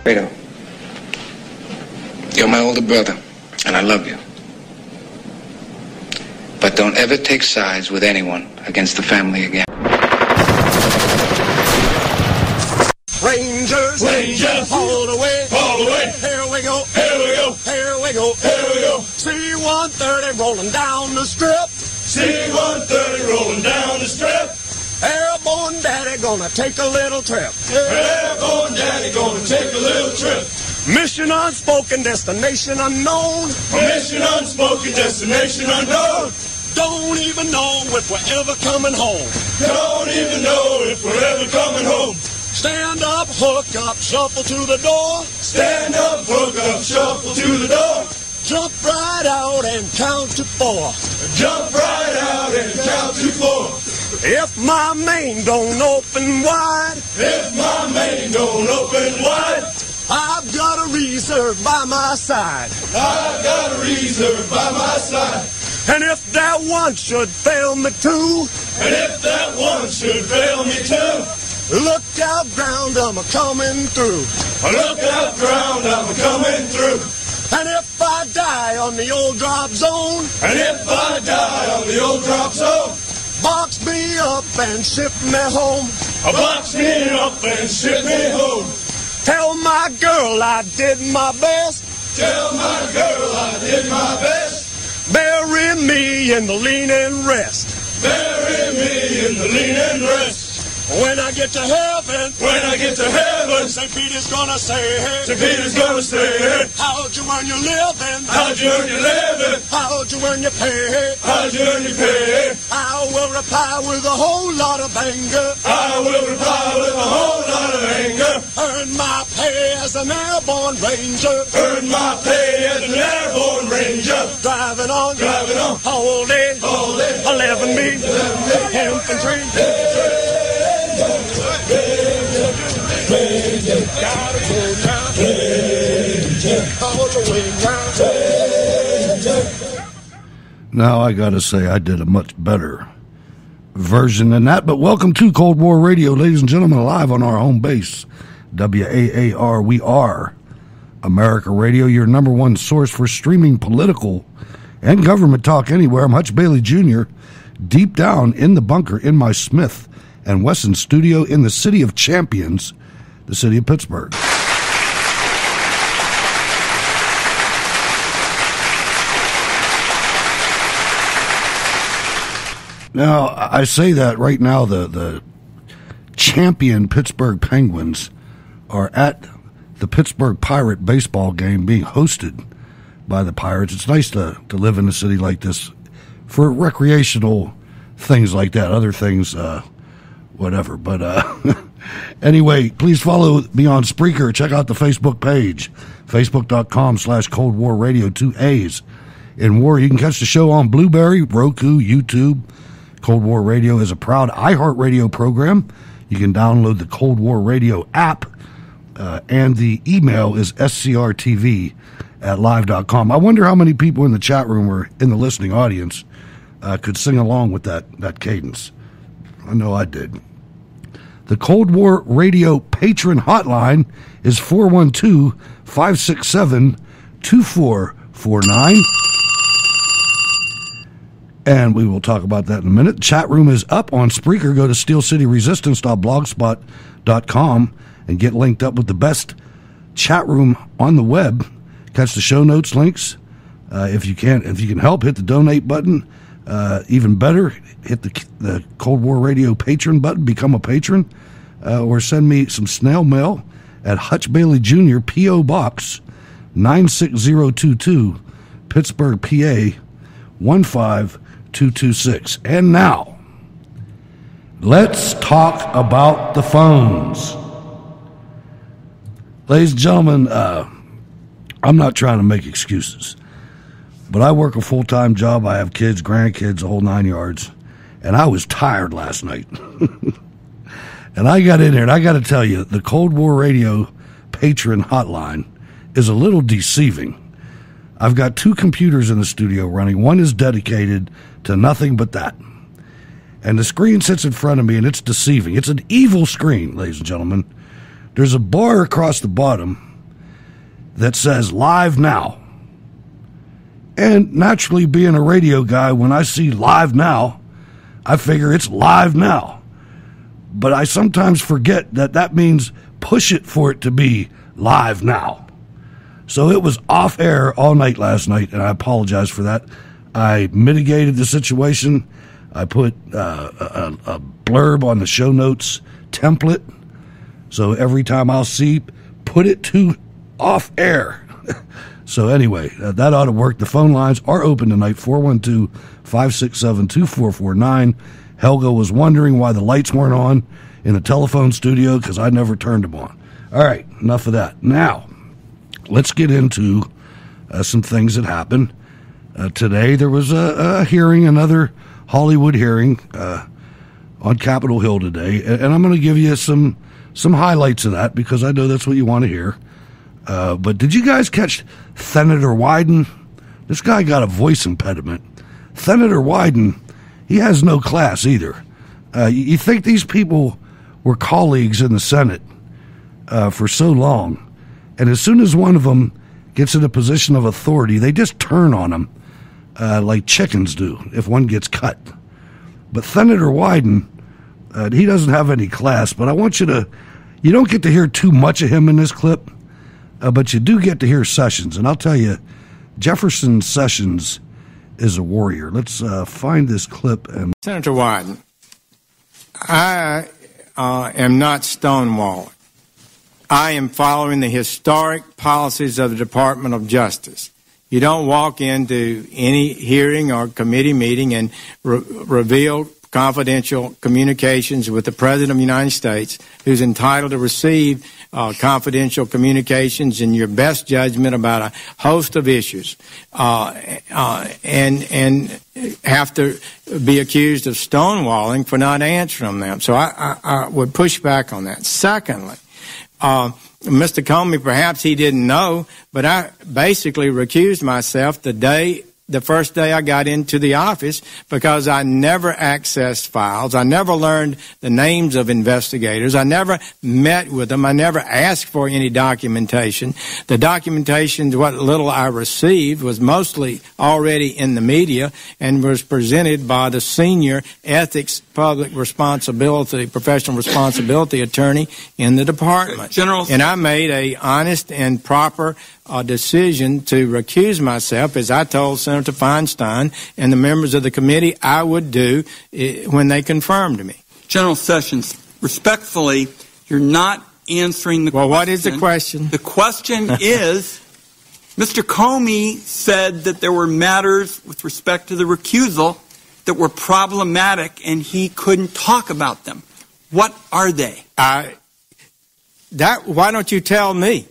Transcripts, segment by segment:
Fredo, you're my older brother, and I love you. But don't ever take sides with anyone against the family again. Rangers, Rangers, all the way, all the way. Here we go, here we go, here we go, here we go. C-130 rolling down the strip. C-130 rolling down the strip. Airborne daddy gonna take a little trip. Airborne daddy gonna take a little trip. Mission unspoken, destination unknown. Mission unspoken, destination unknown. Don't even know if we're ever coming home. Don't even know if we're ever coming home. Stand up, hook up, shuffle to the door. Stand up, hook up, shuffle to the door. Jump right out and count to 4. Jump right out and count to 4. If my main don't open wide. If my main don't open wide. I've got a reserve by my side. I've got a reserve by my side. And if that one should fail me too. And if that one should fail me too. Look out, ground, I'm a-coming through. Look out, ground, I'm a-coming through. And if I die on the old drop zone. And if I die on the old drop zone. Box me up and ship me home. Box me up and ship me home. Tell my girl I did my best. Tell my girl I did my best. Bury me in the lean and rest. Bury me in the lean and rest. When I get to heaven, St. Peter's gonna say, St. Peter's gonna say, how'd you earn your living? How'd you earn your living? How'd you earn your pay? How'd you earn your pay? I will reply with a whole lot of anger. I will reply with a whole lot of anger. Earn my pay as an airborne ranger. Earn my pay as an airborne ranger. Driving on, holding, 11 me, infantry. Now I gotta say I did a much better version than that, but welcome to Cold War Radio, ladies and gentlemen, live on our home base, WAAR. We are America Radio, your number one source for streaming political and government talk anywhere. I'm Hutch Bailey Jr., deep down in the bunker in my Smith and Wesson studio in the city of champions, the city of Pittsburgh. Now, I say that right now, the champion Pittsburgh Penguins are at the Pittsburgh Pirate baseball game being hosted by the Pirates. It's nice to live in a city like this for recreational things like that, other things, whatever. But anyway, please follow me on Spreaker. Check out the Facebook page, facebook.com/Cold War Radio, 2 A's in war. You can catch the show on Blueberry, Roku, YouTube. Cold War Radio is a proud iHeartRadio program. You can download the Cold War Radio app, and the email is scrtv@live.com. I wonder how many people in the chat room or in the listening audience could sing along with that cadence. I know I did. The Cold War Radio patron hotline is 412-567-2449. And we will talk about that in a minute. Chat room is up on Spreaker. Go to steelcityresistance.blogspot.com and get linked up with the best chat room on the web. Catch the show notes links. If you can help, hit the donate button. Even better, hit the Cold War Radio patron button, become a patron, or send me some snail mail at Hutch Bailey Jr., P.O. Box 96022, Pittsburgh, PA 15226. And now, let's talk about the phones. Ladies and gentlemen, I'm not trying to make excuses, but I work a full-time job. I have kids, grandkids, the whole 9 yards, and I was tired last night. And I got in there, and I got to tell you, the Cold War Radio patron hotline is a little deceiving. I've got 2 computers in the studio running. One is dedicated to nothing but that. And the screen sits in front of me, and it's deceiving. It's an evil screen, ladies and gentlemen. There's a bar across the bottom that says live now. And naturally, being a radio guy, when I see live now, I figure it's live now. But I sometimes forget that that means push it for it to be live now. So it was off air all night last night, and I apologize for that. I mitigated the situation. I put a blurb on the show notes template. So every time I'll see, put it to off air. So anyway, that ought to work. The phone lines are open tonight, 412-567-2449. Helga was wondering why the lights weren't on in the telephone studio because I never turned them on. All right, enough of that. Now, let's get into some things that happened. Today there was a hearing, another Hollywood hearing on Capitol Hill today, and I'm going to give you some highlights of that because I know that's what you want to hear. But did you guys catch Senator Wyden? This guy got a voice impediment. Senator Wyden, he has no class either. You think these people were colleagues in the Senate for so long, and as soon as one of them gets in a position of authority, they just turn on him like chickens do if one gets cut. But Senator Wyden, he doesn't have any class, but I want you don't get to hear too much of him in this clip, but you do get to hear Sessions. And I'll tell you, Jefferson Sessions is a warrior. Let's find this clip. Senator Wyden, I am not stonewalling. I am following the historic policies of the Department of Justice. You don't walk into any hearing or committee meeting and reveal confidential communications with the President of the United States, who's entitled to receive confidential communications in your best judgment about a host of issues, and have to be accused of stonewalling for not answering them. So I would push back on that. Secondly, Mr. Comey, perhaps he didn't know, but I basically recused myself the first day I got into the office because I never accessed files. I never learned the names of investigators. I never met with them. I never asked for any documentation. The documentation, what little I received, was mostly already in the media and was presented by the senior ethics, public responsibility, professional responsibility attorney in the department. And I made a honest and proper decision to recuse myself, as I told Senator Feinstein and the members of the committee I would do when they confirmed me. General Sessions, respectfully, you're not answering the question. Well, what is the question? The question is, Mr. Comey said that there were matters with respect to the recusal that were problematic and he couldn't talk about them. What are they? Why don't you tell me?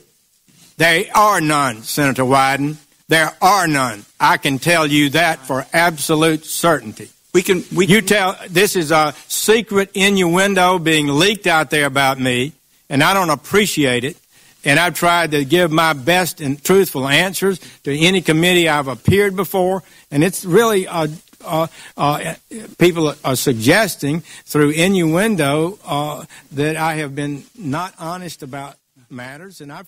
There are none, Senator Wyden. There are none. I can tell you that for absolute certainty. This is a secret innuendo being leaked out there about me, and I don't appreciate it. And I've tried to give my best and truthful answers to any committee I've appeared before, and it's really people are suggesting through innuendo that I have been not honest about matters, and I've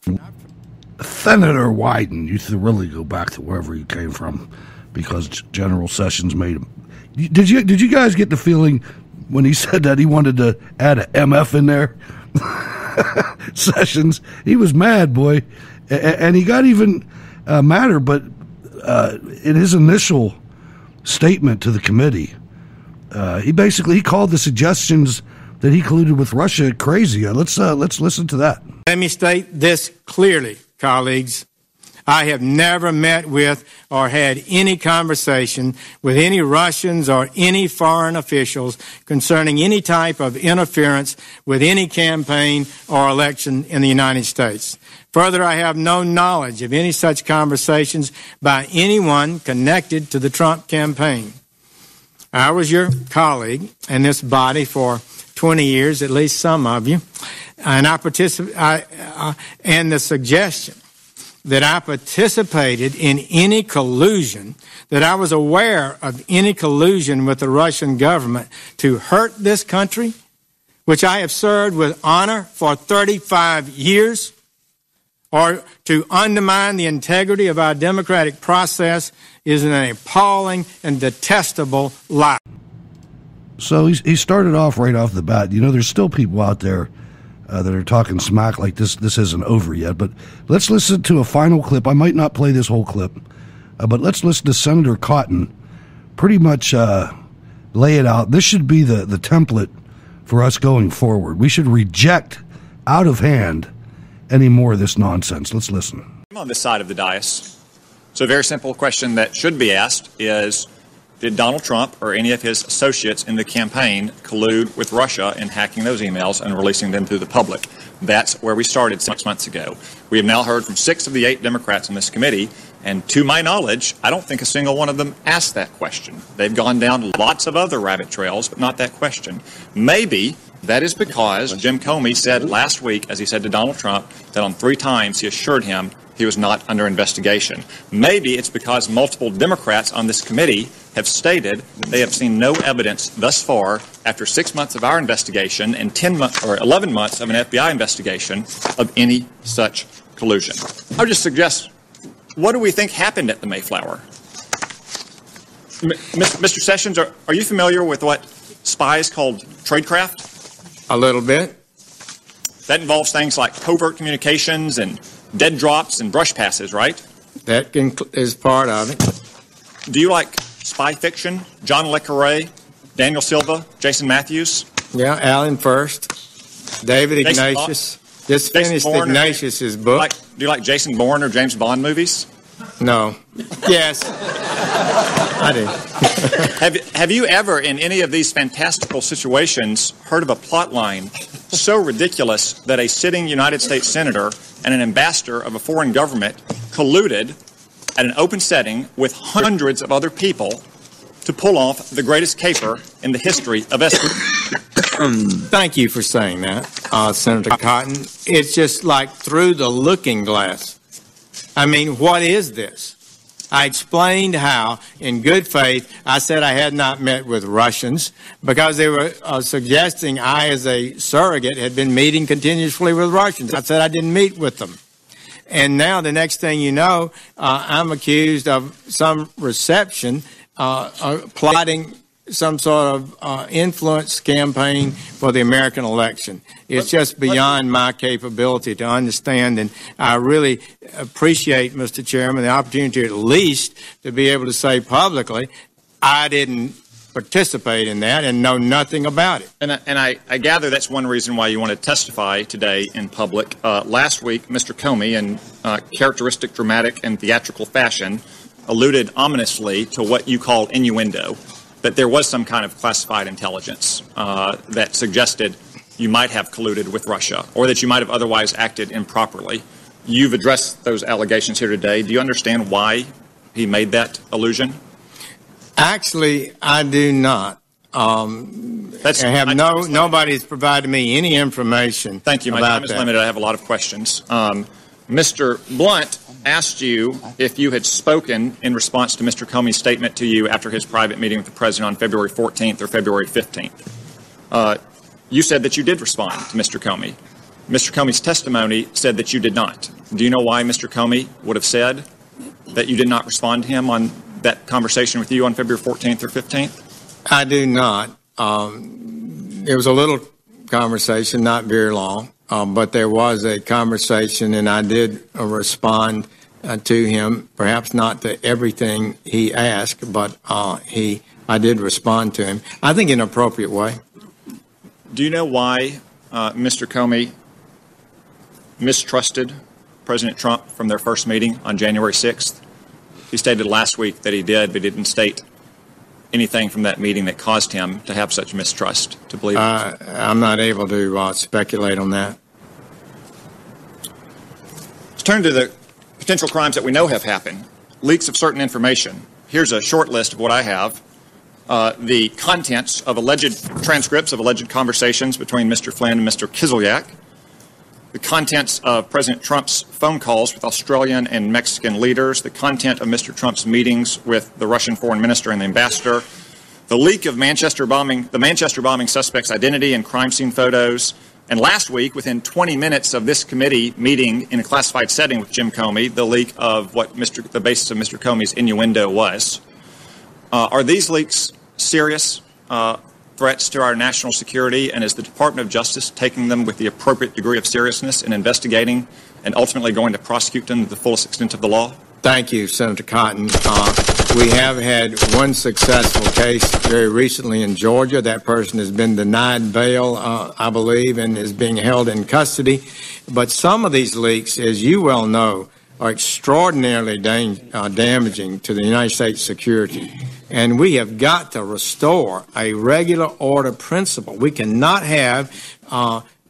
Senator Wyden used to really go back to wherever he came from because General Sessions made him. Did you guys get the feeling when he said that he wanted to add an MF in there? Sessions, he was mad, boy, and he got even madder. But in his initial statement to the committee, he called the suggestions that he colluded with Russia crazy. Let's listen to that. Let me state this clearly, colleagues. I have never met with or had any conversation with any Russians or any foreign officials concerning any type of interference with any campaign or election in the United States. Further, I have no knowledge of any such conversations by anyone connected to the Trump campaign. I was your colleague in this body for 20 years, at least some of you, and and the suggestion that I participated in any collusion, that I was aware of any collusion with the Russian government to hurt this country, which I have served with honor for 35 years, or to undermine the integrity of our democratic process is an appalling and detestable lie. So he started off right off the bat. You know, there's still people out there that are talking smack like this isn't over yet. But let's listen to a final clip. I might not play this whole clip, but let's listen to Senator Cotton pretty much lay it out. This should be the template for us going forward. We should reject out of hand any more of this nonsense. Let's listen. I'm on this side of the dais. So a very simple question that should be asked is, did Donald Trump or any of his associates in the campaign collude with Russia in hacking those emails and releasing them to the public? That's where we started 6 months ago. We have now heard from 6 of the 8 Democrats in this committee, and to my knowledge, I don't think a single one of them asked that question. They've gone down lots of other rabbit trails, but not that question. Maybe that is because Jim Comey said last week, as he said to Donald Trump, that on 3 times he assured him he was not under investigation. Maybe it's because multiple Democrats on this committee have stated they have seen no evidence thus far after 6 months of our investigation and 11 months of an FBI investigation of any such collusion. I would just suggest, what do we think happened at the Mayflower? Mr. Sessions, are you familiar with what spies called tradecraft? A little bit. That involves things like covert communications and dead drops and brush passes, right? That is part of it. Do you like spy fiction? John Le Carre, Daniel Silva, Jason Matthews? Yeah, Alan First, David Ignatius. Just finished Ignatius's book. Do you like Jason Bourne or James Bond movies? No. Yes. I do. Have you ever, in any of these fantastical situations, heard of a plot line so ridiculous that a sitting United States senator and an ambassador of a foreign government colluded at an open setting with hundreds of other people to pull off the greatest caper in the history of espionage? Thank you for saying that, Senator Cotton. It's just like through the looking glass. I mean, what is this? I explained how, in good faith, I said I had not met with Russians because they were suggesting I, as a surrogate, had been meeting continuously with Russians. I said I didn't meet with them. And now the next thing you know, I'm accused of some reception, plotting some sort of influence campaign for the American election. It's just beyond my capability to understand, and I really appreciate, Mr. Chairman, the opportunity at least to be able to say publicly, I didn't participate in that and know nothing about it. And I gather that's one reason why you want to testify today in public. Last week, Mr. Comey, in characteristic dramatic and theatrical fashion, alluded ominously to what you call innuendo, that there was some kind of classified intelligence that suggested you might have colluded with Russia or that you might have otherwise acted improperly. You've addressed those allegations here today. Do you understand why he made that allusion? Actually, I do not. Nobody's provided me any information. Thank you. My time is limited. I have a lot of questions. Mr. Blunt asked you if you had spoken in response to Mr. Comey's statement to you after his private meeting with the President on February 14th or February 15th. You said that you did respond to Mr. Comey. Mr. Comey's testimony said that you did not. Do you know why Mr. Comey would have said that you did not respond to him on that conversation with you on February 14th or 15th? I do not. It was a little conversation, not very long, but there was a conversation, and I did respond to him, perhaps not to everything he asked, but I did respond to him, I think in an appropriate way. Do you know why Mr. Comey mistrusted President Trump from their first meeting on January 6th? He stated last week that he did, but he didn't state anything from that meeting that caused him to have such mistrust, to believe it. I'm not able to speculate on that. Let's turn to the potential crimes that we know have happened. Leaks of certain information. Here's a short list of what I have. The contents of alleged transcripts of alleged conversations between Mr. Flynn and Mr. Kislyak. The contents of President Trump's phone calls with Australian and Mexican leaders. The content of Mr. Trump's meetings with the Russian foreign minister and the ambassador. The leak of the Manchester bombing suspect's identity and crime scene photos. And last week, within 20 minutes of this committee meeting in a classified setting with Jim Comey, the leak of what the basis of Mr. Comey's innuendo was. Are these leaks serious threats to our national security, and is the Department of Justice taking them with the appropriate degree of seriousness in investigating and ultimately going to prosecute them to the fullest extent of the law? Thank you, Senator Cotton. We have had one successful case very recently in Georgia. That person has been denied bail, I believe, and is being held in custody. But some of these leaks, as you well know, are extraordinarily damaging to the United States security. And we have got to restore a regular order principle. We cannot have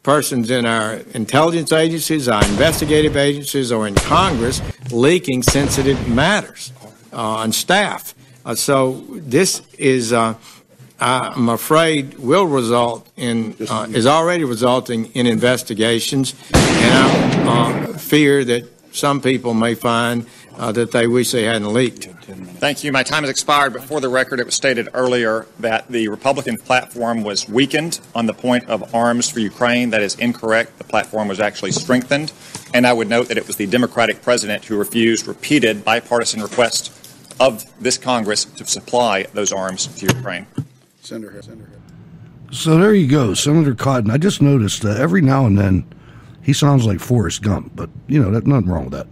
persons in our intelligence agencies, our investigative agencies, or in Congress leaking sensitive matters on staff. So this is, I'm afraid, will result in, is already resulting in investigations, and I fear that some people may find that they wish they hadn't leaked. Thank you. My time has expired, but for the record, it was stated earlier that the Republican platform was weakened on the point of arms for Ukraine. That is incorrect. The platform was actually strengthened. And I would note that it was the Democratic president who refused repeated bipartisan requests of this Congress to supply those arms to Ukraine. Senator. So there you go, Senator Cotton. I just noticed that every now and then he sounds like Forrest Gump, but, you know, there's nothing wrong with that.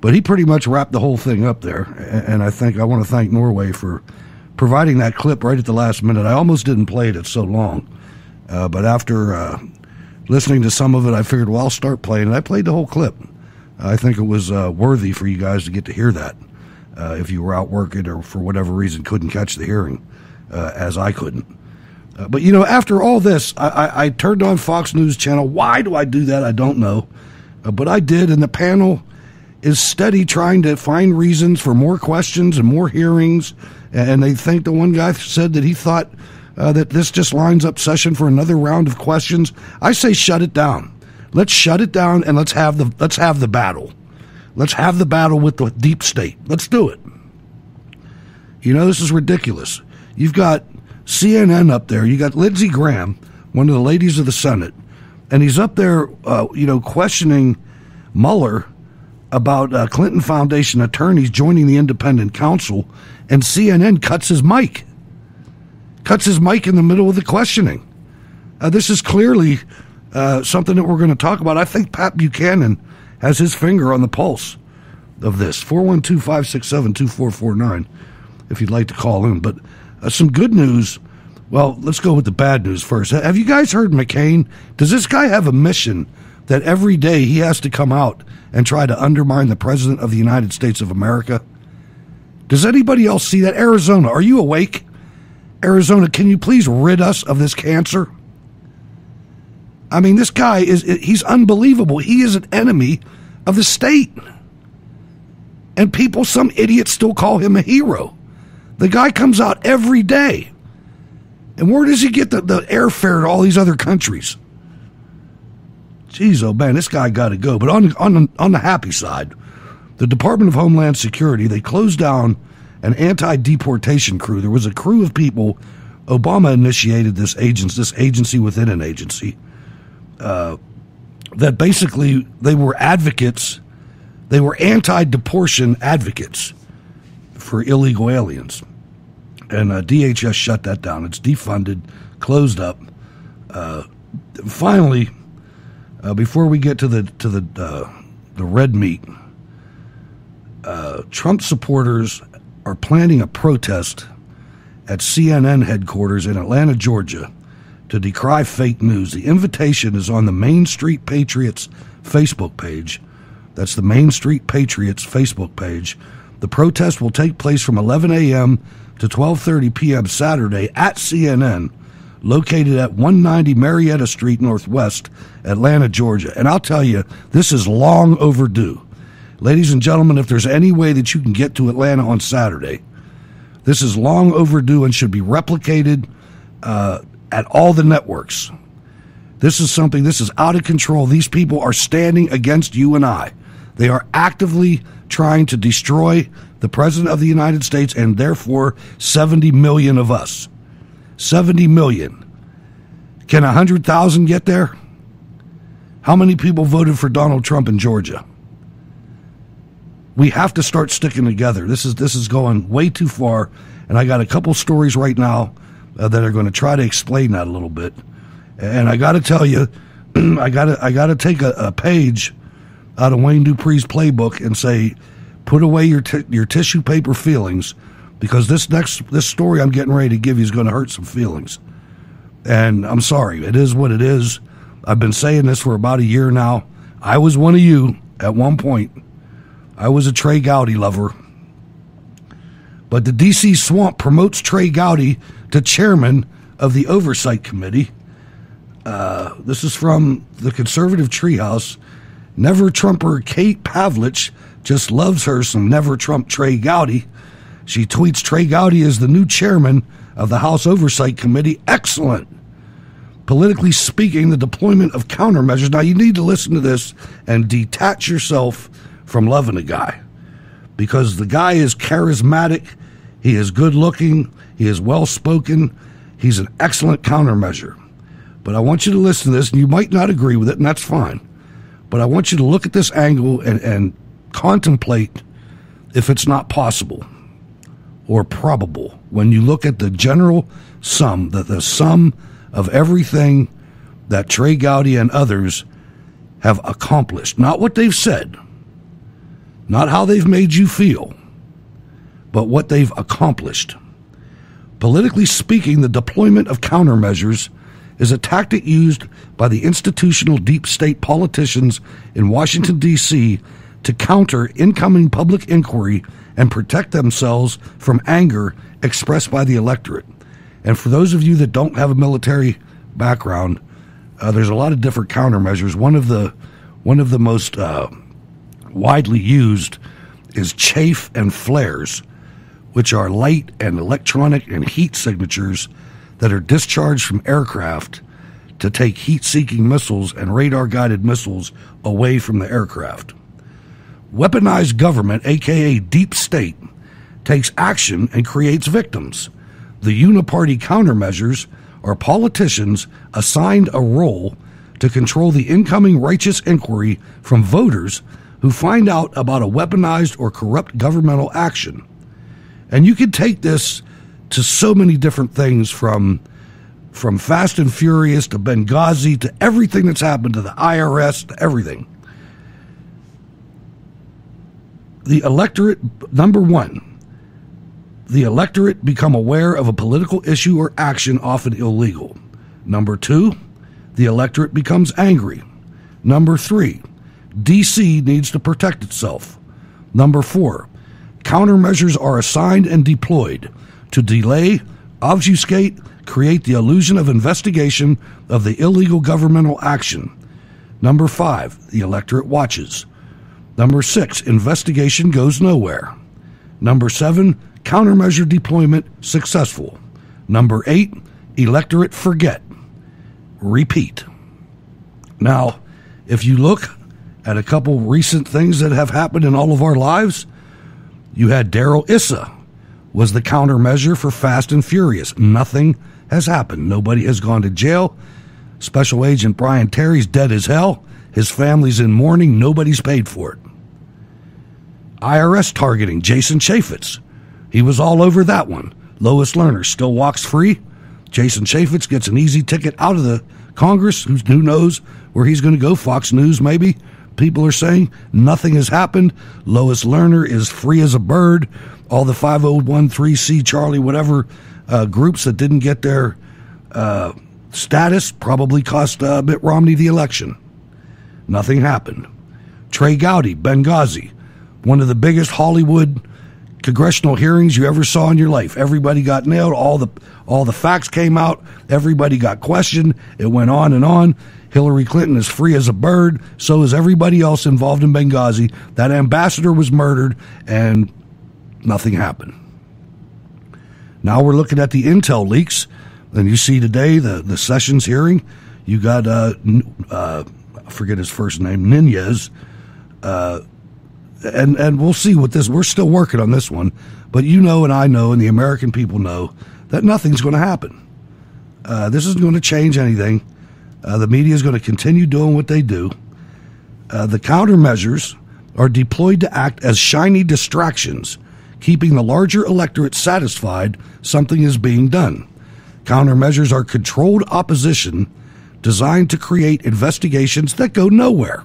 But he pretty much wrapped the whole thing up there, and I think I want to thank Norway for providing that clip right at the last minute. I almost didn't play it, it's so long. But after listening to some of it, I figured, well, I'll start playing it. I played the whole clip. I think it was worthy for you guys to get to hear that if you were out working or for whatever reason couldn't catch the hearing, as I couldn't. But, you know, after all this, I turned on Fox News Channel. Why do I do that? I don't know. But I did, and the panel is steady trying to find reasons for more questions and more hearings. And they think the one guy said that he thought that this just lines up session for another round of questions. I say shut it down. Let's shut it down and let's have the battle. Let's have the battle with the deep state. Let's do it. You know, this is ridiculous. You've got CNN up there. You got Lindsey Graham, one of the ladies of the Senate, and he's up there, questioning Mueller about Clinton Foundation attorneys joining the independent counsel, and CNN cuts his mic in the middle of the questioning. This is clearly something that we're going to talk about. I think Pat Buchanan has his finger on the pulse of this. 412-567-2449 if you'd like to call in. But some good news. Well, let's go with the bad news first. Have you guys heard McCain? Does this guy have a mission that every day he has to come out and try to undermine the President of the United States of America? Does anybody else see that? Arizona, are you awake? Arizona, can you please rid us of this cancer? I mean, this guy he's unbelievable. He is an enemy of the state. And people, some idiots still call him a hero. The guy comes out every day. And where does he get the airfare to all these other countries? Jeez, oh man, this guy got to go. But on the happy side, the Department of Homeland Security, they closed down an anti-deportation crew. There was a crew of people. Obama initiated this agency within an agency that basically they were advocates. They were anti-deportation advocates for illegal aliens. And DHS shut that down. It's defunded, closed up. Finally, before we get to the red meat, Trump supporters are planning a protest at CNN headquarters in Atlanta, Georgia, to decry fake news. The invitation is on the Main Street Patriots Facebook page. That's the Main Street Patriots Facebook page. The protest will take place from 11 a.m. to 12:30 p.m. Saturday at CNN, located at 190 Marietta Street Northwest, Atlanta, Georgia. And I'll tell you, this is long overdue. Ladies and gentlemen, if there's any way that you can get to Atlanta on Saturday, this is long overdue and should be replicated at all the networks. This is out of control. These people are standing against you and I. They are actively trying to destroy the President of the United States and therefore 70 million of us. 70 million. Can 100,000 get there? How many people voted for Donald Trump in Georgia? We have to start sticking together. This is going way too far, and I got a couple stories right now that are going to try to explain that a little bit. And I got to tell you, I got to take a page out of Wayne Dupree's playbook and say, put away your tissue paper feelings, because this story I'm getting ready to give you is going to hurt some feelings. And I'm sorry, it is what it is. I've been saying this for about a year now. I was one of you at one point. I was a Trey Gowdy lover. But the D.C. swamp promotes Trey Gowdy to chairman of the Oversight Committee. This is from the conservative treehouse. Never Trumper Kate Pavlich just loves her some Never Trump Trey Gowdy. She tweets, Trey Gowdy is the new chairman of the House Oversight Committee. Excellent. Politically speaking, the deployment of countermeasures. Now, you need to listen to this and detach yourself from loving the guy, because the guy is charismatic. He is good looking. He is well spoken. He's an excellent countermeasure. But I want you to listen to this, and you might not agree with it, and that's fine. But I want you to look at this angle and contemplate if it's not possible or probable when you look at the general sum, the sum of everything that Trey Gowdy and others have accomplished. Not what they've said, not how they've made you feel, but what they've accomplished. Politically speaking, the deployment of countermeasures is a tactic used by the institutional deep state politicians in Washington, D.C. to counter incoming public inquiry and protect themselves from anger expressed by the electorate. And for those of you that don't have a military background, there's a lot of different countermeasures. One of the most widely used is chafe and flares, which are light and electronic and heat signatures that are discharged from aircraft to take heat-seeking missiles and radar-guided missiles away from the aircraft. Weaponized government, aka deep state, takes action and creates victims. The uniparty countermeasures are politicians assigned a role to control the incoming righteous inquiry from voters who find out about a weaponized or corrupt governmental action. And you could take this to so many different things, from Fast and Furious to Benghazi to everything that's happened to the IRS to everything. The electorate, number one, the electorate become aware of a political issue or action often illegal. Number two, the electorate becomes angry. Number three, D.C. needs to protect itself. Number four, countermeasures are assigned and deployed to delay, obfuscate, create the illusion of investigation of the illegal governmental action. Number five, the electorate watches. Number six, investigation goes nowhere. Number seven, countermeasure deployment successful. Number eight, electorate forget. Repeat. Now, if you look at a couple recent things that have happened in all of our lives, you had Darrell Issa was the countermeasure for Fast and Furious. Nothing has happened. Nobody has gone to jail. Special Agent Brian Terry's dead as hell. His family's in mourning. Nobody's paid for it. IRS targeting Jason Chaffetz. He was all over that one. Lois Lerner still walks free. Jason Chaffetz gets an easy ticket out of the Congress. Who knows where he's going to go? Fox News, maybe. People are saying nothing has happened. Lois Lerner is free as a bird. All the 5013C, Charlie, whatever groups that didn't get their status probably cost Mitt Romney the election. Nothing happened. Trey Gowdy, Benghazi, one of the biggest Hollywood congressional hearings you ever saw in your life. Everybody got nailed. All the facts came out. Everybody got questioned. It went on and on. Hillary Clinton is free as a bird. So is everybody else involved in Benghazi. That ambassador was murdered, and nothing happened. Now we're looking at the intel leaks, and you see today the Sessions hearing. You got I forget his first name, Nunez, and we'll see what this. We're still working on this one, but you know, and I know, and the American people know that nothing's going to happen. This isn't going to change anything. The media is going to continue doing what they do. The countermeasures are deployed to act as shiny distractions, keeping the larger electorate satisfied something is being done. Countermeasures are controlled opposition designed to create investigations that go nowhere.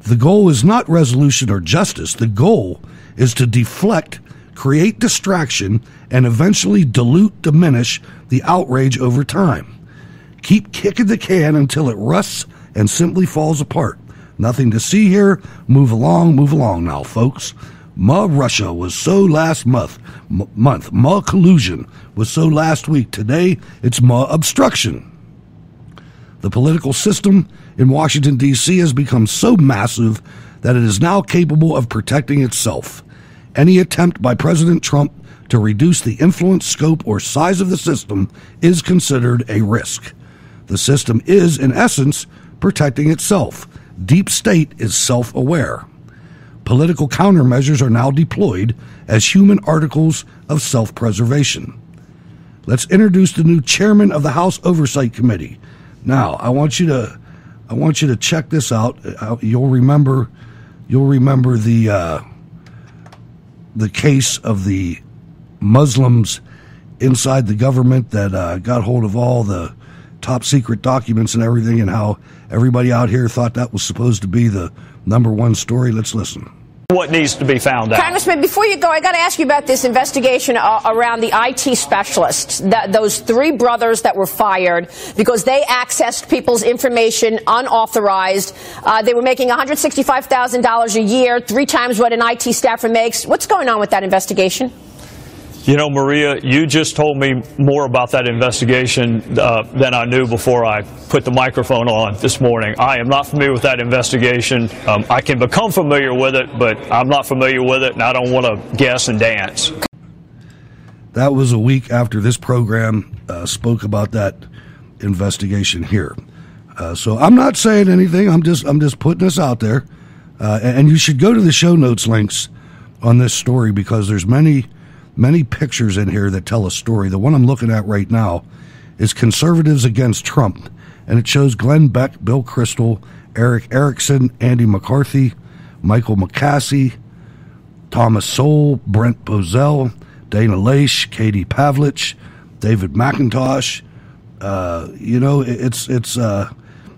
The goal is not resolution or justice. The goal is to deflect, create distraction, and eventually diminish the outrage over time. Keep kicking the can until it rusts and simply falls apart. Nothing to see here. Move along now, folks. Ma Russia was so last month. Ma collusion was so last week. Today, it's ma obstruction. The political system in Washington, D.C. has become so massive that it is now capable of protecting itself. Any attempt by President Trump to reduce the influence, scope, or size of the system is considered a risk. The system is, in essence, protecting itself. Deep state is self-aware. Political countermeasures are now deployed as human articles of self-preservation. Let's introduce the new chairman of the House Oversight Committee. Now, I want you to check this out. You'll remember the case of the Muslims inside the government that got hold of all the top secret documents and everything, and how everybody out here thought that was supposed to be the #1 story. Let's listen. What needs to be found out. Congressman, before you go, I got to ask you about this investigation around the IT specialists, those 3 brothers that were fired because they accessed people's information unauthorized. They were making $165,000 a year, 3 times what an IT staffer makes. What's going on with that investigation? You know, Maria, you just told me more about that investigation than I knew before I put the microphone on this morning. I am not familiar with that investigation. I can become familiar with it, but I'm not familiar with it, and I don't want to guess and dance. That was a week after this program spoke about that investigation here. So I'm not saying anything. I'm just putting this out there. And you should go to the show notes links on this story, because there's many pictures in here that tell a story. The one I'm looking at right now is Conservatives Against Trump, and it shows Glenn Beck, Bill Kristol, Eric Erickson, Andy McCarthy, Michael McCasey, Thomas Sowell, Brent Bozell, Dana Loesch, Katie Pavlich, David McIntosh. It's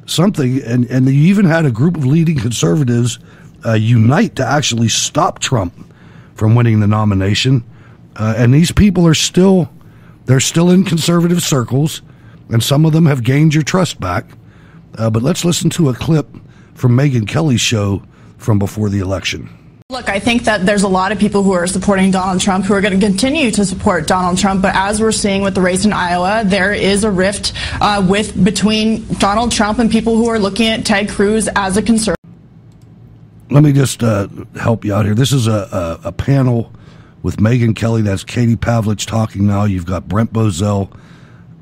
something, and you even had a group of leading conservatives unite to actually stop Trump from winning the nomination. And these people are still in conservative circles, and some of them have gained your trust back. But let's listen to a clip from Megyn Kelly's show from before the election. Look, I think that there's a lot of people who are supporting Donald Trump who are going to continue to support Donald Trump. But as we're seeing with the race in Iowa, there is a rift between Donald Trump and people who are looking at Ted Cruz as a conservative. Let me just help you out here. This is a panel with Megyn Kelly. That's Katie Pavlich talking now. You've got Brent Bozell,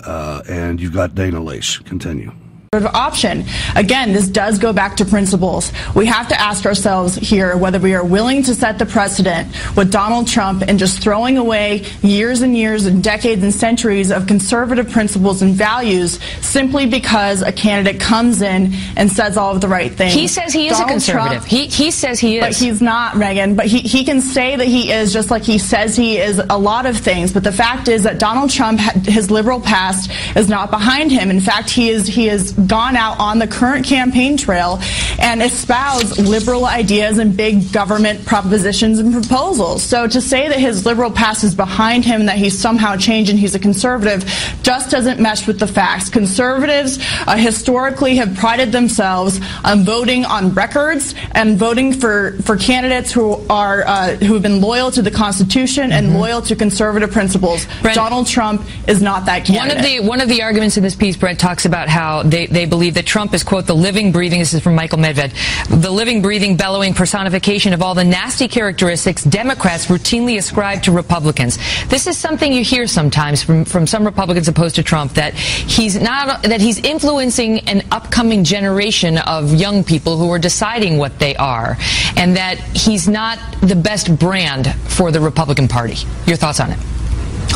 and you've got Dana Loesch. Continue. Option. Again, this does go back to principles. We have to ask ourselves here whether we are willing to set the precedent with Donald Trump and just throwing away years and years and decades and centuries of conservative principles and values simply because a candidate comes in and says all of the right things. He says he is a conservative. He says he is. But he's not, Megan. But he can say that he is, just like he says he is a lot of things. But the fact is that Donald Trump, his liberal past is not behind him. In fact, he is gone out on the current campaign trail and espoused liberal ideas and big government propositions and proposals. So to say that his liberal past is behind him and that he's somehow changed and he's a conservative just doesn't mesh with the facts. Conservatives historically have prided themselves on voting on records and voting for candidates who have been loyal to the Constitution and loyal to conservative principles. Brent, Donald Trump is not that candidate. One of the arguments in this piece, Brent, talks about how they believe that Trump is, quote, the living, breathing, this is from Michael Medved, the living, breathing, bellowing personification of all the nasty characteristics Democrats routinely ascribe to Republicans. This is something you hear sometimes from some Republicans opposed to Trump, that he's influencing an upcoming generation of young people who are deciding what they are, and that he's not the best brand for the Republican Party. Your thoughts on it?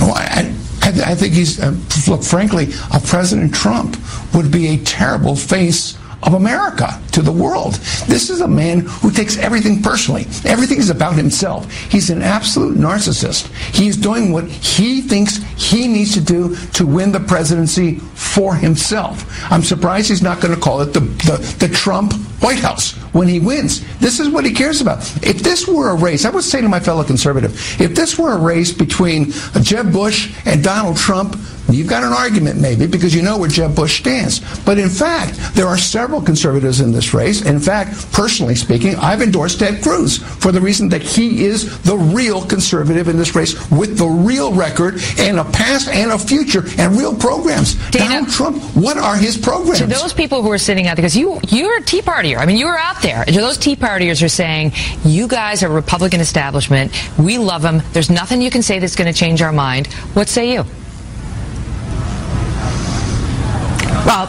Oh, I I think he's, look, frankly, President Trump would be a terrible face of America to the world. This is a man who takes everything personally. Everything is about himself. He's an absolute narcissist. He's doing what he thinks he needs to do to win the presidency for himself. I'm surprised he's not going to call it the Trump White House when he wins. This is what he cares about. If this were a race, I would say to my fellow conservative, if this were a race between Jeb Bush and Donald Trump, you've got an argument maybe because you know where Jeb Bush stands. But in fact, there are several conservatives in this race. In fact, personally speaking, I've endorsed Ted Cruz for the reason that he is the real conservative in this race with the real record and a past and a future and real programs. Dana, Donald Trump, what are his programs? To those people who are sitting out there, because you're a Tea Partier. I mean, you were out there. To those Tea Partiers are saying, you guys are Republican establishment. We love them. There's nothing you can say that's going to change our mind. What say you?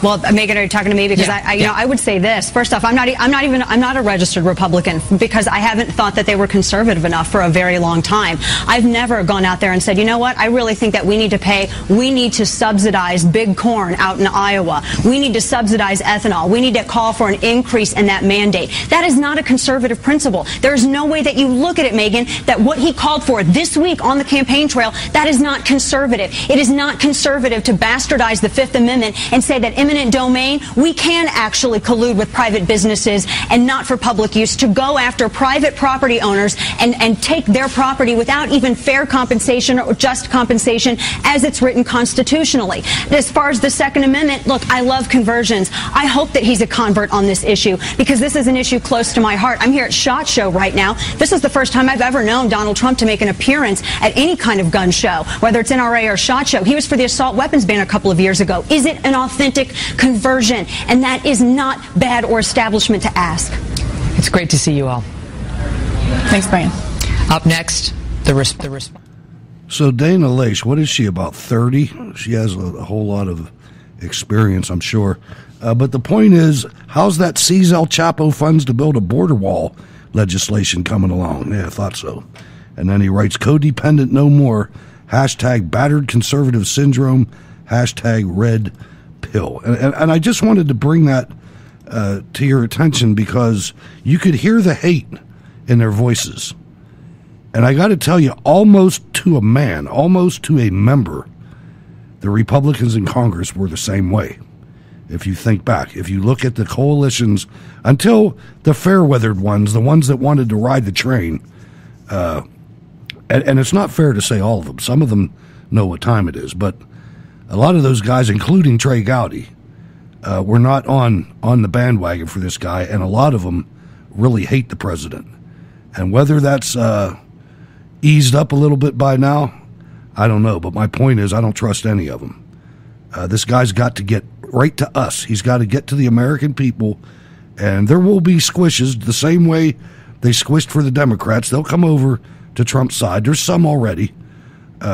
Well, Megan, are you talking to me? Because I would say this. First off, I'm not a registered Republican because I haven't thought that they were conservative enough for a very long time. I've never gone out there and said, you know what? I really think that we need to subsidize big corn out in Iowa. We need to subsidize ethanol. We need to call for an increase in that mandate. That is not a conservative principle. There is no way that you look at it, Megan, that what he called for this week on the campaign trail, that is not conservative. It is not conservative to bastardize the Fifth Amendment and say that eminent domain, we can actually collude with private businesses and not for public use to go after private property owners and take their property without even fair compensation or just compensation as it's written constitutionally. As far as the Second Amendment, look, I love conversions. I hope that he's a convert on this issue because this is an issue close to my heart. I'm here at SHOT Show right now. This is the first time I've ever known Donald Trump to make an appearance at any kind of gun show, whether it's NRA or SHOT Show. He was for the assault weapons ban a couple of years ago. Is it an authentic conversion? And that is not bad or establishment to ask. It's great to see you all. Thanks, Brian. Up next, the response. So Dana Loesch, what is she, about 30? She has a whole lot of experience, I'm sure. But the point is, how's that seize El Chapo funds to build a border wall legislation coming along? Yeah, I thought so. And then he writes, codependent no more, hashtag battered conservative syndrome, hashtag red pill. And I just wanted to bring that to your attention because you could hear the hate in their voices. And I got to tell you, almost to a man, almost to a member, the Republicans in Congress were the same way. If you think back, if you look at the coalitions, until the fair-weathered ones, the ones that wanted to ride the train, and it's not fair to say all of them. Some of them know what time it is, but a lot of those guys, including Trey Gowdy, were not on the bandwagon for this guy, and a lot of them really hate the president. And whether that's eased up a little bit by now, I don't know. But my point is, I don't trust any of them. This guy's got to get right to us. He's got to get to the American people, and there will be squishes the same way they squished for the Democrats. They'll come over to Trump's side. There's some already.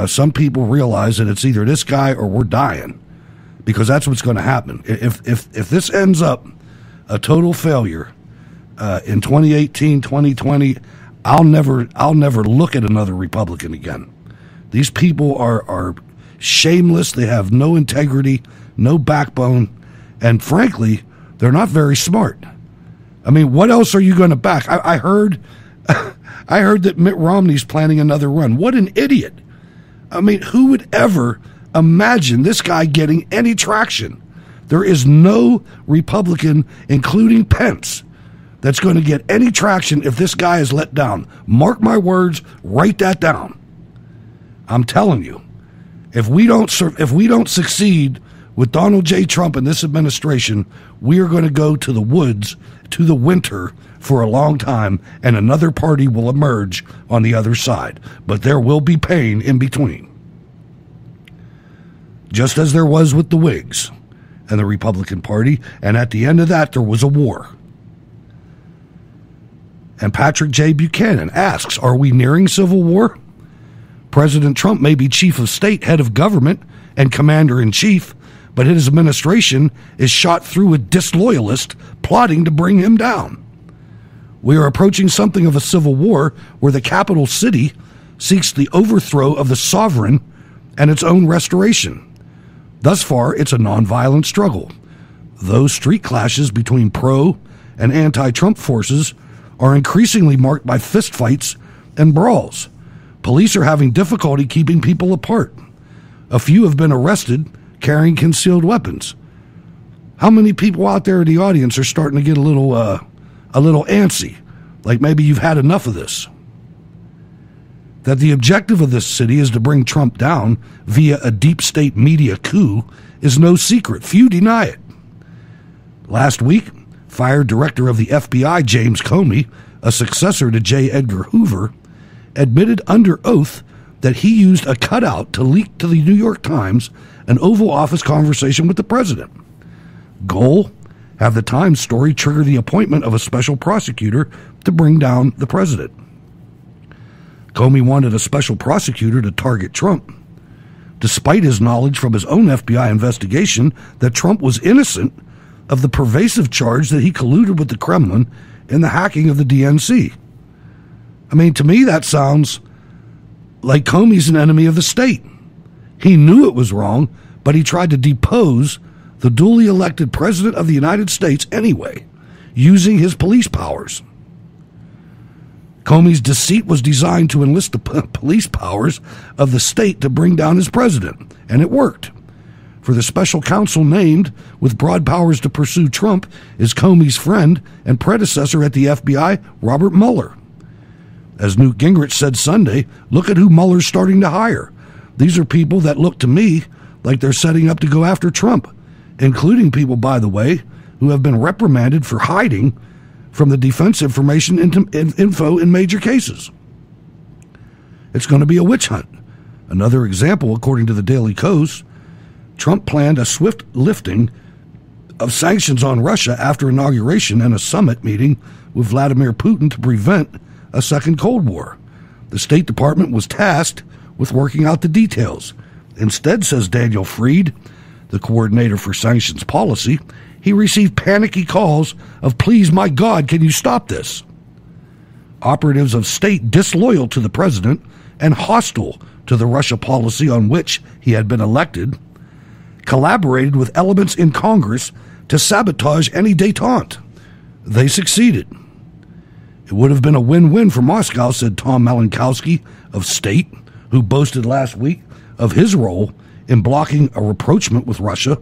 Some people realize that it's either this guy or we're dying, because that's what's going to happen. If this ends up a total failure in 2018, 2020, I'll never look at another Republican again. These people are shameless. They have no integrity, no backbone, and frankly, they're not very smart. I mean, what else are you going to back? I heard that Mitt Romney's planning another run. What an idiot. I mean, who would ever imagine this guy getting any traction? There is no Republican, including Pence, that's going to get any traction if this guy is let down. Mark my words, write that down. I'm telling you, if we don't succeed with Donald J. Trump and this administration, we are going to go to the woods, to the winter for a long time, and another party will emerge on the other side. But there will be pain in between. Just as there was with the Whigs and the Republican Party, and at the end of that, there was a war. And Patrick J. Buchanan asks, are we nearing civil war? President Trump may be chief of state, head of government, and commander-in-chief, but his administration is shot through with disloyalists plotting to bring him down. We are approaching something of a civil war where the capital city seeks the overthrow of the sovereign and its own restoration. Thus far, it's a nonviolent struggle. Those street clashes between pro- and anti-Trump forces are increasingly marked by fistfights and brawls. Police are having difficulty keeping people apart. A few have been arrested carrying concealed weapons. How many people out there in the audience are starting to get a little antsy? Like maybe you've had enough of this. That the objective of this city is to bring Trump down via a deep state media coup is no secret. Few deny it. Last week, fired director of the FBI, James Comey, a successor to J. Edgar Hoover, admitted under oath that he used a cutout to leak to the New York Times an Oval Office conversation with the president. Goal: have the Times story trigger the appointment of a special prosecutor to bring down the president. Comey wanted a special prosecutor to target Trump, despite his knowledge from his own FBI investigation that Trump was innocent of the pervasive charge that he colluded with the Kremlin in the hacking of the DNC. I mean, to me, that sounds like Comey's an enemy of the state. He knew it was wrong, but he tried to depose the duly elected president of the United States anyway, using his police powers. Comey's deceit was designed to enlist the police powers of the state to bring down his president, and it worked. For the special counsel named with broad powers to pursue Trump is Comey's friend and predecessor at the FBI, Robert Mueller. As Newt Gingrich said Sunday, look at who Mueller's starting to hire. These are people that look to me like they're setting up to go after Trump, including people, by the way, who have been reprimanded for hiding from the defense information info in major cases. It's going to be a witch hunt. Another example, according to the Daily Kos, Trump planned a swift lifting of sanctions on Russia after inauguration and a summit meeting with Vladimir Putin to prevent a second Cold War. The State Department was tasked with working out the details. Instead, says Daniel Fried, the coordinator for sanctions policy, he received panicky calls of, please, my God, can you stop this? Operatives of state disloyal to the president and hostile to the Russia policy on which he had been elected collaborated with elements in Congress to sabotage any détente. They succeeded. It would have been a win-win for Moscow, said Tom Malinkowski of State, who boasted last week of his role in blocking a rapprochement with Russia.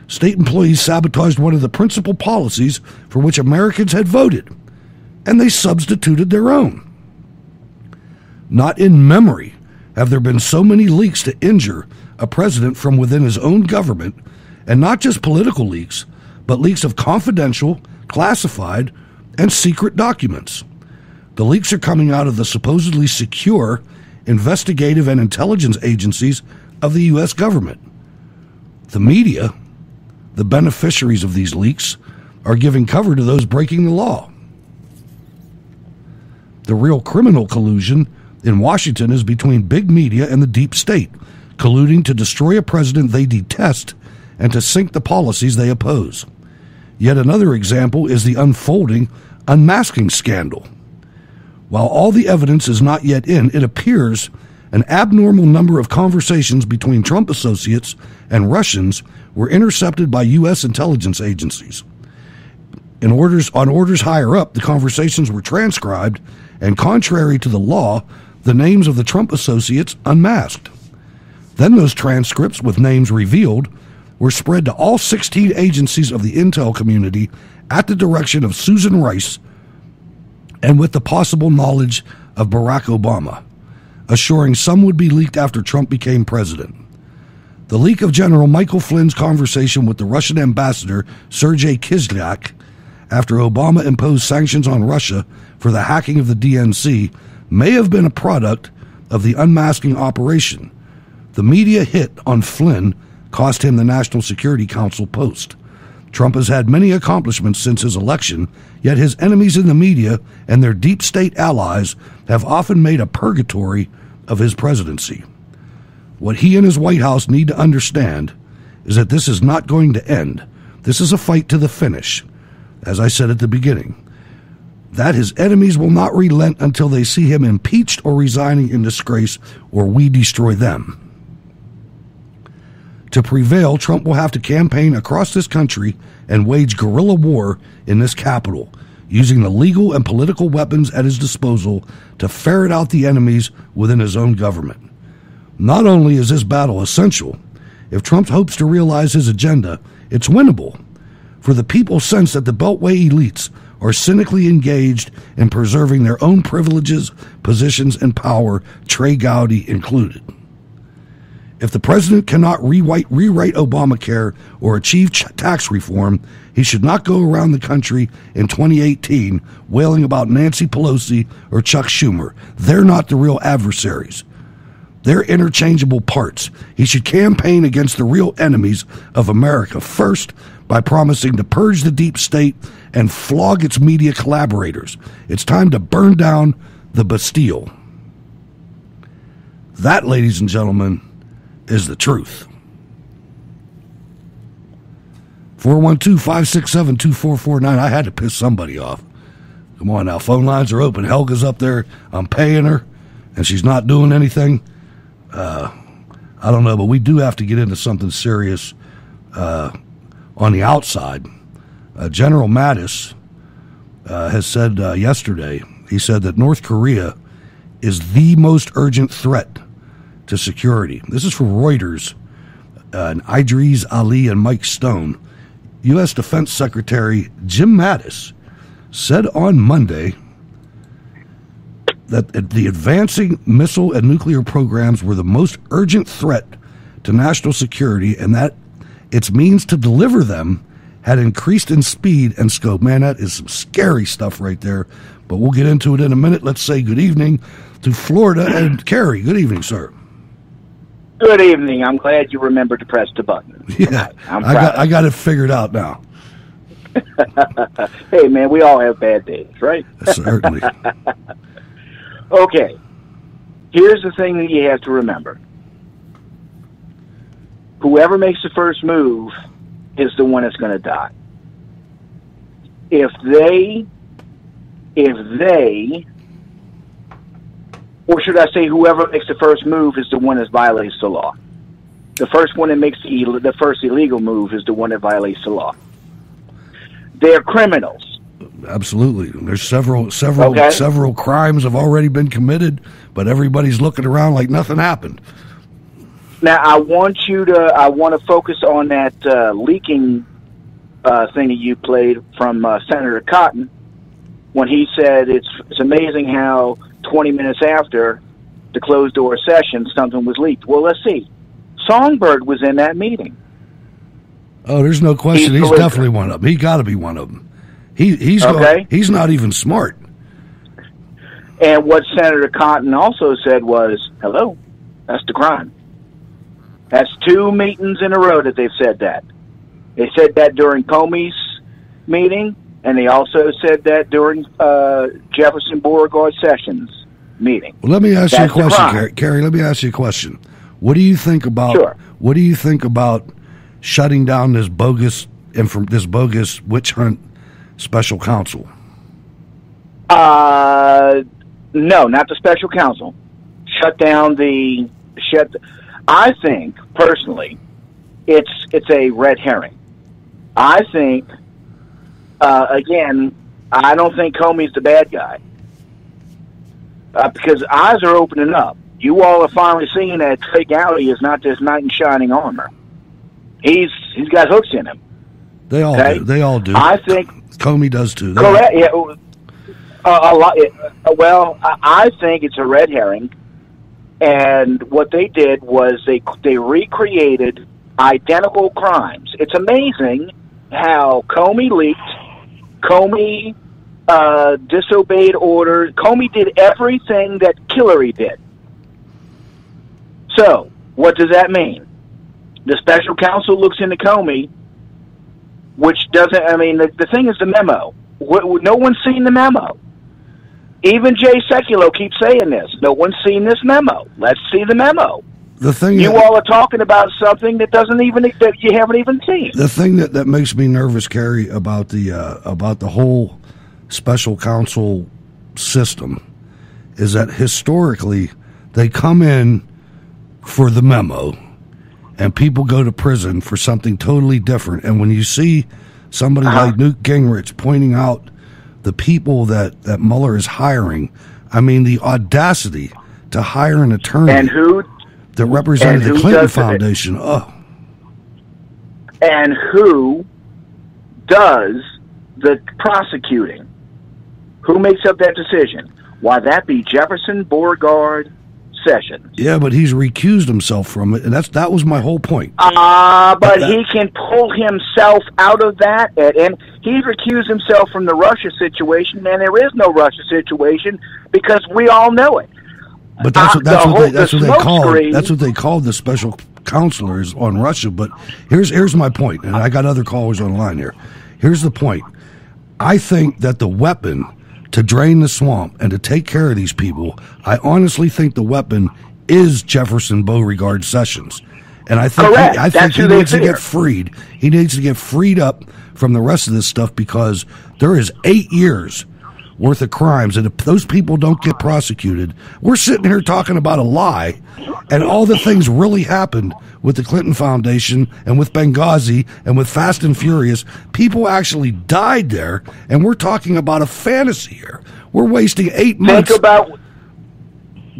State employees sabotaged one of the principal policies for which Americans had voted, and they substituted their own. Not in memory have there been so many leaks to injure a president from within his own government, and not just political leaks, but leaks of confidential, classified, and secret documents. The leaks are coming out of the supposedly secure investigative and intelligence agencies of the U.S. government. The media, the beneficiaries of these leaks, are giving cover to those breaking the law. The real criminal collusion in Washington is between big media and the deep state, colluding to destroy a president they detest and to sink the policies they oppose. Yet another example is the unfolding unmasking scandal. While all the evidence is not yet in, it appears an abnormal number of conversations between Trump associates and Russians were intercepted by U.S. intelligence agencies. On orders higher up, the conversations were transcribed, and contrary to the law, the names of the Trump associates unmasked. Then those transcripts, with names revealed, were spread to all 16 agencies of the intel community at the direction of Susan Rice and with the possible knowledge of Barack Obama, assuring some would be leaked after Trump became president. The leak of General Michael Flynn's conversation with the Russian ambassador Sergei Kislyak after Obama imposed sanctions on Russia for the hacking of the DNC may have been a product of the unmasking operation. The media hit on Flynn cost him the National Security Council post. Trump has had many accomplishments since his election, yet his enemies in the media and their deep state allies have often made a purgatory of his presidency. What he and his White House need to understand is that this is not going to end. This is a fight to the finish, as I said at the beginning. That his enemies will not relent until they see him impeached or resigning in disgrace, or we destroy them. To prevail, Trump will have to campaign across this country and wage guerrilla war in this capital, using the legal and political weapons at his disposal to ferret out the enemies within his own government. Not only is this battle essential, if Trump hopes to realize his agenda, it's winnable, for the people sense that the Beltway elites are cynically engaged in preserving their own privileges, positions, and power, Trey Gowdy included. If the president cannot rewrite Obamacare or achieve tax reform, he should not go around the country in 2018 wailing about Nancy Pelosi or Chuck Schumer. They're not the real adversaries. They're interchangeable parts. He should campaign against the real enemies of America first by promising to purge the deep state and flog its media collaborators. It's time to burn down the Bastille. That, ladies and gentlemen, is the truth. 412-567-2449. I had to piss somebody off. Come on now, phone lines are open. Helga's up there. I'm paying her, and she's not doing anything. I don't know, but we do have to get into something serious on the outside. General Mattis has said yesterday, he said that North Korea is the most urgent threat to security. This is from Reuters, and Idris Ali and Mike Stone. U.S. Defense Secretary Jim Mattis said on Monday that the advancing missile and nuclear programs were the most urgent threat to national security, and that its means to deliver them had increased in speed and scope. Man, that is some scary stuff right there, but we'll get into it in a minute. Let's say good evening to Florida and Kerry. Good evening, sir. Good evening. I'm glad you remembered to press the button. Yeah, I got it figured out now. Hey, man, we all have bad days, right? Certainly. Okay. Here's the thing that you have to remember. Whoever makes the first move is the one that's going to die. If they, or should I say whoever makes the first move is the one that violates the law. The first one that makes the first illegal move is the one that violates the law. They're criminals. Absolutely. There's several crimes have already been committed, but everybody's looking around like nothing happened. Now, I want to focus on that leaking thing that you played from Senator Cotton when he said it's amazing how 20 minutes after the closed-door session, something was leaked. Well, let's see. Songbird was in that meeting. Oh, there's no question. He's definitely one of them. He got to be one of them. He's not even smart. And what Senator Cotton also said was, hello, that's the crime. That's 2 meetings in a row that they've said that. They said that during Comey's meeting, and they also said that during Jefferson Beauregard Sessions' meeting. Well, let me ask you a question, Kerry. Let me ask you a question. What do you think about? Sure. What do you think about shutting down this bogus witch hunt special counsel? No, not the special counsel. I think personally, it's a red herring. I think. Again, I don't think Comey's the bad guy because eyes are opening up. You all are finally seeing that Trey Gowdy is not this knight in shining armor. He's got hooks in him. They all do. They all do. I think Comey does too. Correct. Yeah. A lot. Well, I think it's a red herring, and what they did was they recreated identical crimes. It's amazing how Comey leaked. Comey disobeyed orders. Comey did everything that Hillary did. So, what does that mean? The special counsel looks into Comey, which doesn't, the thing is the memo. No one's seen the memo. Even Jay Sekulow keeps saying this. No one's seen this memo. Let's see the memo. The thing you all are talking about something that you haven't even seen. The thing that makes me nervous, Kerry, about the whole special counsel system is that historically they come in for the memo, and people go to prison for something totally different. And when you see somebody like Newt Gingrich pointing out the people that Mueller is hiring, I mean, the audacity to hire an attorney that represented the Clinton Foundation. And who does the prosecuting? Who makes up that decision? Why, that be Jefferson, Beauregard, Sessions. Yeah, but he's recused himself from it, and that was my whole point. But he can pull himself out of that, and he's recused himself from the Russia situation, and there is no Russia situation because we all know it. But that's what they called the special counselors on Russia. But here's my point, and I got other callers online here. Here's the point. I think that the weapon to drain the swamp and to take care of these people, I honestly think the weapon is Jefferson Beauregard Sessions. And I think he needs to get freed. He needs to get freed up from the rest of this stuff because there is 8 years worth of crimes, and if those people don't get prosecuted, we're sitting here talking about a lie, and all the things really happened with the Clinton Foundation and with Benghazi and with Fast and Furious. People actually died there, and we're talking about a fantasy here. We're wasting 8 months. Go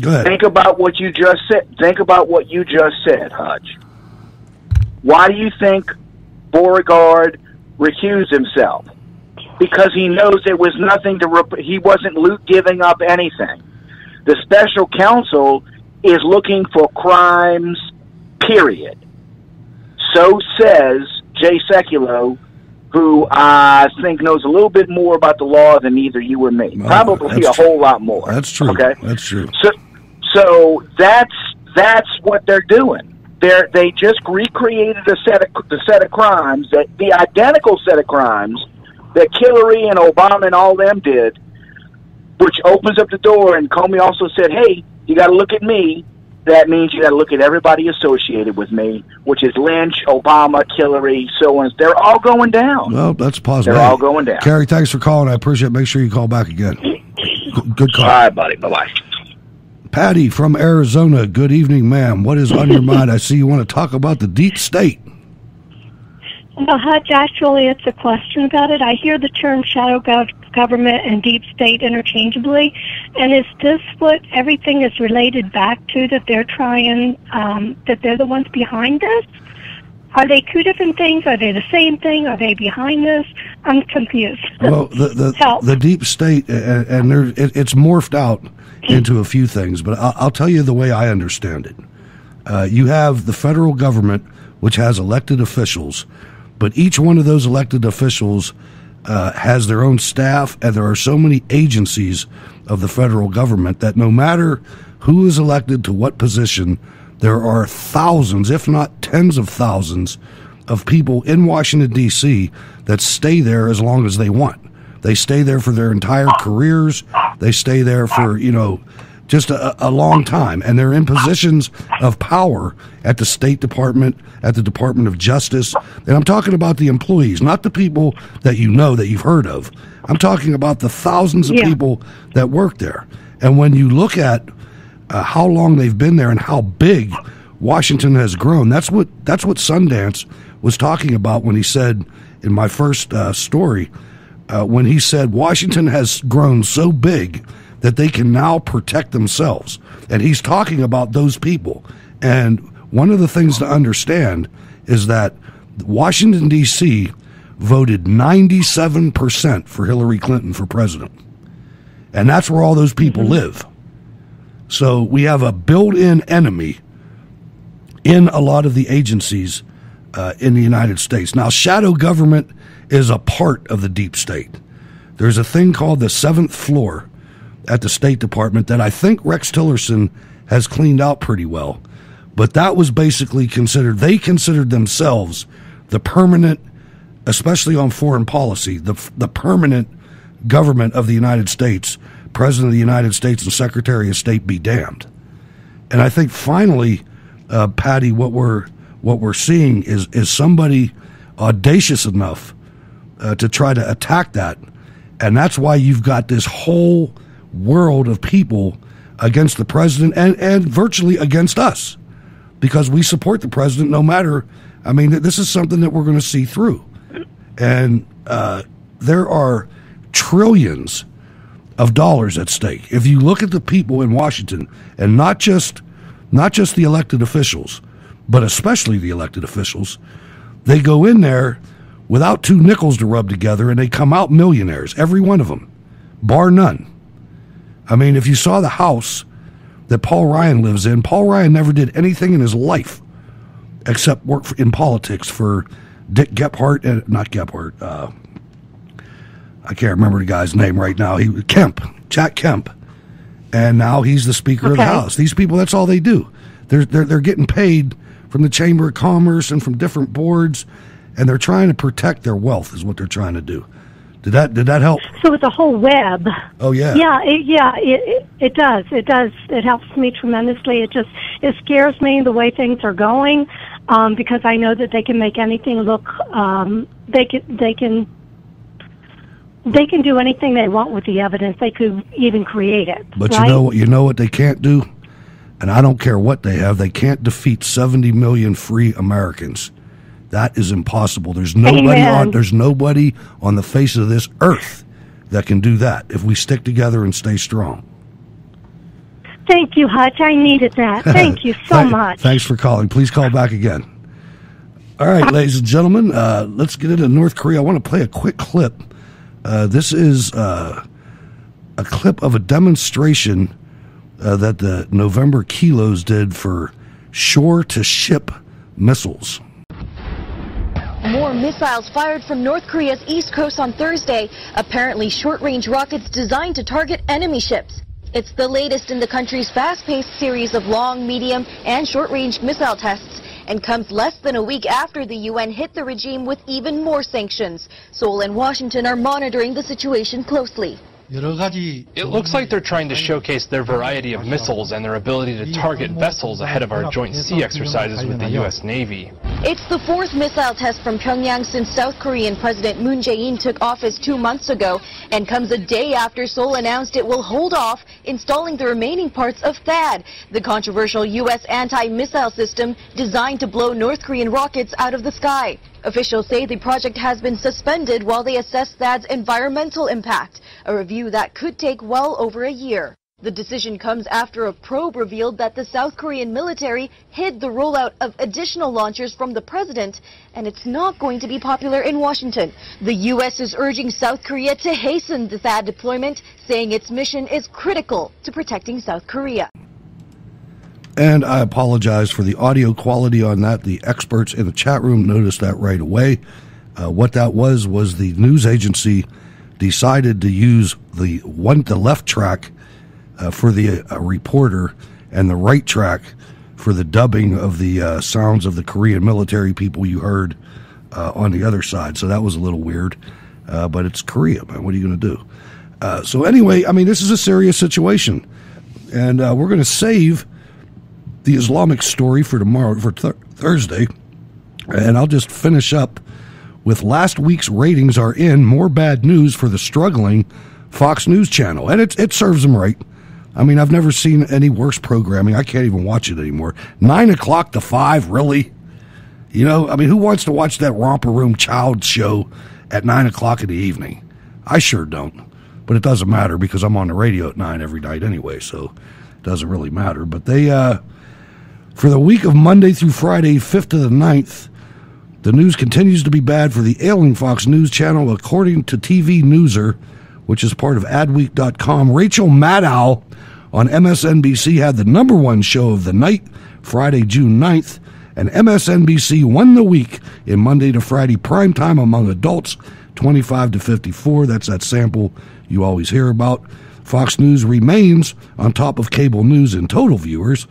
ahead. Think about what you just said. Think about what you just said, Hutch. Why do you think Beauregard recused himself? Because he knows there was nothing he wasn't giving up anything. The special counsel is looking for crimes, period. So says Jay Sekulow, who I think knows a little bit more about the law than either you or me. Probably a whole lot more. That's true. Okay? That's true. So that's what they're doing. They just recreated the set of crimes, the identical set of crimes that Hillary and Obama and all them did, which opens up the door. And Comey also said, hey, you got to look at me. That means you got to look at everybody associated with me, which is Lynch, Obama, Hillary, so on. They're all going down. Well, that's positive. They're all going down. Kerry, thanks for calling. I appreciate it. Make sure you call back again. Good call. All right, buddy. Bye-bye. Patty from Arizona. Good evening, ma'am. What is on your mind? I see you want to talk about the deep state. Well, Hutch, actually, it's a question about it. I hear the term shadow government and deep state interchangeably. And is this what everything is related back to, that they're trying, that they're the ones behind this? Are they two different things? Are they the same thing? Are they behind this? I'm confused. Well, the deep state, and it's morphed out into a few things, but I'll tell you the way I understand it. You have the federal government, which has elected officials, but each one of those elected officials has their own staff, and there are so many agencies of the federal government that no matter who is elected to what position, there are thousands, if not tens of thousands, of people in Washington, D.C. that stay there as long as they want. They stay there for their entire careers. They stay there for, just a long time. And they're in positions of power at the State Department, at the Department of Justice. And I'm talking about the employees, not the people that that you've heard of. I'm talking about the thousands of people that work there. And when you look at how long they've been there and how big Washington has grown, that's what Sundance was talking about when he said, in my first story, when he said Washington has grown so big that they can now protect themselves. And he's talking about those people. And one of the things to understand is that Washington, D.C. voted 97% for Hillary Clinton for president. And that's where all those people live. So we have a built-in enemy in a lot of the agencies in the United States. Now, shadow government is a part of the deep state. There's a thing called the seventh floor at the State Department that I think Rex Tillerson has cleaned out pretty well. But that was basically they considered themselves the permanent, especially on foreign policy, the permanent government of the United States. President of the United States and Secretary of State be damned. And I think finally, Patty, what we're seeing is somebody audacious enough to try to attack that. And that's why you've got this whole world of people against the president and virtually against us. because we support the president no matter. I mean, this is something that we're going to see through. And there are trillions of dollars at stake. If you look at the people in Washington, and not just the elected officials, but especially the elected officials, they go in there without two nickels to rub together, and they come out millionaires, every one of them, bar none. I mean, if you saw the house that Paul Ryan lives in, Paul Ryan never did anything in his life except work in politics for Dick Gephardt, not Gephardt, I can't remember the guy's name right now. Jack Kemp. And now he's the Speaker of the House. These people, that's all they do. They're getting paid from the Chamber of Commerce and from different boards, and they're trying to protect their wealth is what they're trying to do. Did that help? So it's a whole web. Oh yeah. It does. It helps me tremendously. It scares me the way things are going, because I know that they can make anything look. They can do anything they want with the evidence. They could even create it. But right? you know what they can't do, and I don't care what they have. They can't defeat 70 million free Americans. That is impossible. There's nobody on the face of this earth that can do that if we stick together and stay strong. Thank you, Hutch. I needed that. Thank you so much. Thanks for calling. Please call back again. All right, ladies and gentlemen, let's get into North Korea. I want to play a quick clip. This is a clip of a demonstration that the November Kilos did for shore-to-ship missiles. More missiles fired from North Korea's east coast on Thursday, apparently short-range rockets designed to target enemy ships. It's the latest in the country's fast-paced series of long, medium, and short-range missile tests, and comes less than a week after the UN hit the regime with even more sanctions. Seoul and Washington are monitoring the situation closely. It looks like they're trying to showcase their variety of missiles and their ability to target vessels ahead of our joint sea exercises with the U.S. Navy. It's the fourth missile test from Pyongyang since South Korean President Moon Jae-in took office 2 months ago, and comes a day after Seoul announced it will hold off installing the remaining parts of THAAD, the controversial U.S. anti-missile system designed to blow North Korean rockets out of the sky. Officials say the project has been suspended while they assess THAAD's environmental impact, a review that could take well over a year. The decision comes after a probe revealed that the South Korean military hid the rollout of additional launchers from the president, and it's not going to be popular in Washington. The U.S. is urging South Korea to hasten the THAAD deployment, saying its mission is critical to protecting South Korea. And I apologize for the audio quality on that. The experts in the chat room noticed that right away. What that was the news agency decided to use the left track for the reporter and the right track for the dubbing of the sounds of the Korean military people you heard on the other side. So that was a little weird, but it's Korea, man. What are you going to do? So anyway, I mean, this is a serious situation, and we're going to save the Islamic story for tomorrow, for Thursday, and I'll just finish up with last week's ratings are in. More bad news for the struggling Fox News channel, and it serves them right. I mean, I've never seen any worse programming. I can't even watch it anymore. 9 o'clock to 5, really? You know, I mean, who wants to watch that romper room child show at 9 o'clock in the evening? I sure don't, but it doesn't matter because I'm on the radio at 9 every night anyway, so it doesn't really matter. But they, for the week of Monday through Friday, 5th to the 9th, the news continues to be bad for the ailing Fox News channel, according to TV Newser, which is part of Adweek.com. Rachel Maddow on MSNBC had the #1 show of the night, Friday, June 9th, and MSNBC won the week in Monday to Friday primetime among adults 25 to 54. That's that sample you always hear about. Fox News remains on top of cable news in total viewers.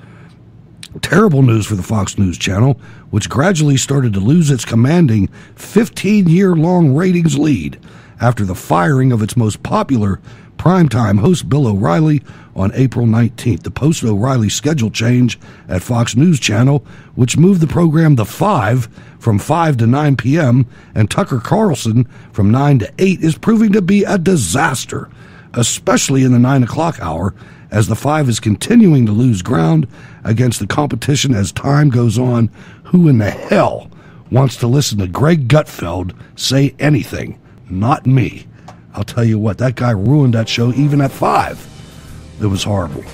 Terrible news for the Fox News channel, which gradually started to lose its commanding 15-year-long ratings lead after the firing of its most popular primetime host Bill O'Reilly on April 19th. The post-O'Reilly schedule change at Fox News Channel, which moved the program to 5 from 5 to 9 p.m. and Tucker Carlson from 9 to 8, is proving to be a disaster, especially in the 9 o'clock hour, as the Five is continuing to lose ground against the competition as time goes on. Who in the hell wants to listen to Greg Gutfeld say anything? Not me. I'll tell you what, that guy ruined that show even at 5. It was horrible,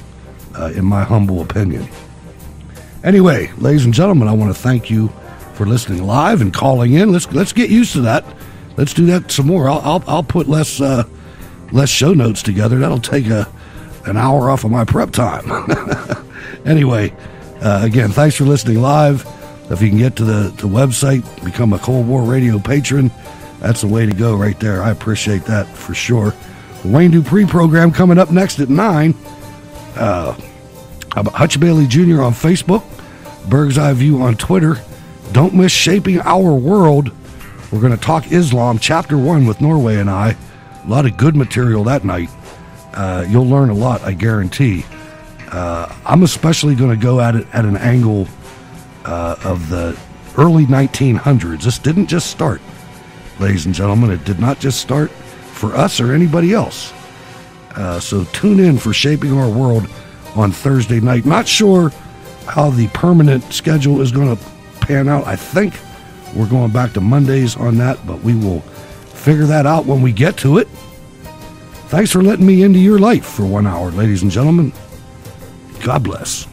in my humble opinion. Anyway, ladies and gentlemen, I want to thank you for listening live and calling in. Let's get used to that. Let's do that some more. I'll put less show notes together. That'll take an hour off of my prep time. Anyway, again, thanks for listening live. If you can get to the website, become a Cold War Radio patron, that's the way to go right there. I appreciate that for sure. The Wayne Dupree program coming up next at 9. Hutch Bailey Jr. on Facebook, Berg's Eye View on Twitter. Don't miss Shaping Our World. We're going to talk Islam, Chapter 1 with Norway and I. A lot of good material that night. You'll learn a lot, I guarantee. I'm especially going to go at it at an angle of the early 1900s. This didn't just start, ladies and gentlemen. It did not just start for us or anybody else. So tune in for Shaping Our World on Thursday night. Not sure how the permanent schedule is going to pan out. I think we're going back to Mondays on that, but we will figure that out when we get to it. Thanks for letting me into your life for 1 hour, ladies and gentlemen. God bless.